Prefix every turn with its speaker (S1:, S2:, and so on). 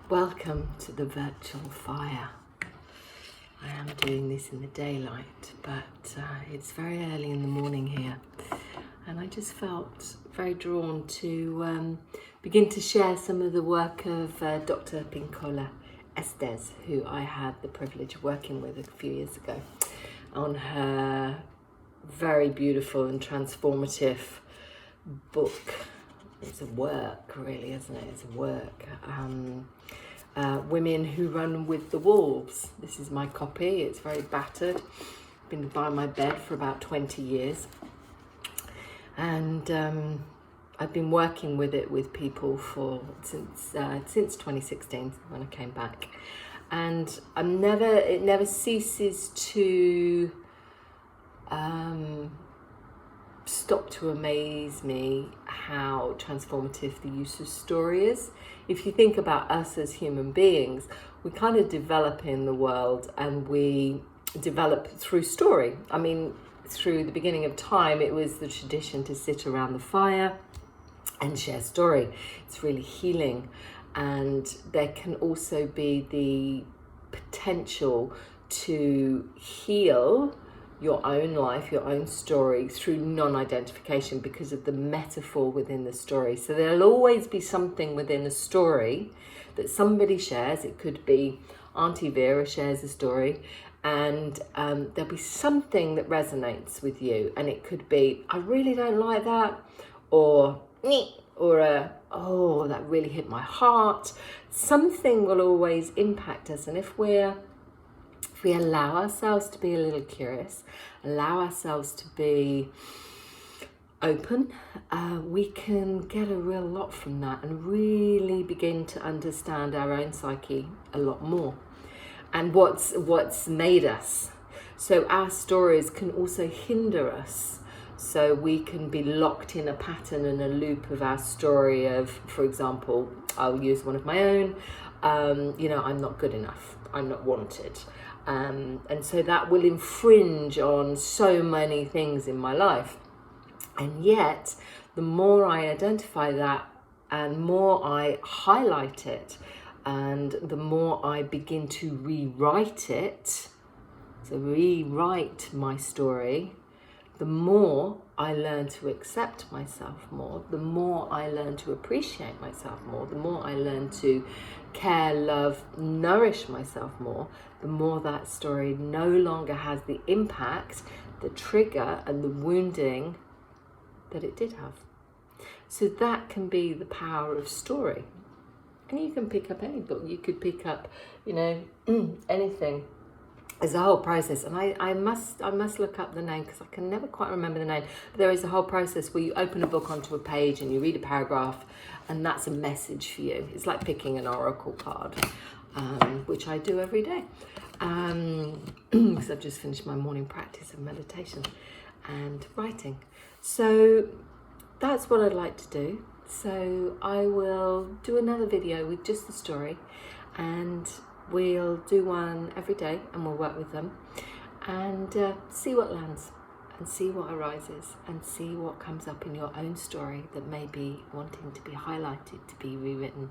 S1: Welcome to the virtual fire. I am doing this in the daylight, but it's very early in the morning here, and I just felt very drawn to begin to share some of the work of Dr Estes, who I had the privilege of working with a few years ago on her very beautiful and transformative book. It's a work, really, isn't it? It's a work. Women Who Run with the Wolves. This is my copy. It's very battered. Been by my bed for about 20 years. And I've been working with it with people since 2016 when I came back. And it never ceases to stop to amaze me how transformative the use of story is. If you think about us as human beings, we kind of develop in the world, and we develop through story. I mean, through the beginning of time, it was the tradition to sit around the fire and share story. It's really healing. And there can also be the potential to heal your own life, your own story through non-identification because of the metaphor within the story. So there'll always be something within a story that somebody shares. It could be Auntie Vera shares a story, and there'll be something that resonates with you, and it could be, I really don't like that, or oh, that really hit my heart. Something will always impact us, and if we allow ourselves to be a little curious, allow ourselves to be open, we can get a real lot from that and really begin to understand our own psyche a lot more and what's made us. So our stories can also hinder us. So we can be locked in a pattern and a loop of our story of, for example, I'll use one of my own, I'm not good enough, I'm not wanted. And so that will infringe on so many things in my life. And yet, the more I identify that and more I highlight it, and the more I begin to rewrite it, so rewrite my story, the more I learn to accept myself more, the more I learn to appreciate myself more, the more I learn to care, love, nourish myself more, the more that story no longer has the impact, the trigger and the wounding that it did have. So that can be the power of story. And you can pick up any book, you could pick up, anything. There's a whole process, and I must look up the name because I can never quite remember the name. But there is a whole process where you open a book onto a page and you read a paragraph, and that's a message for you. It's like picking an oracle card, which I do every day, because I've just finished my morning practice of meditation and writing. So that's what I'd like to do. So I will do another video with just the story, and we'll do one every day, and we'll work with them and see what lands and see what arises and see what comes up in your own story that may be wanting to be highlighted, to be rewritten.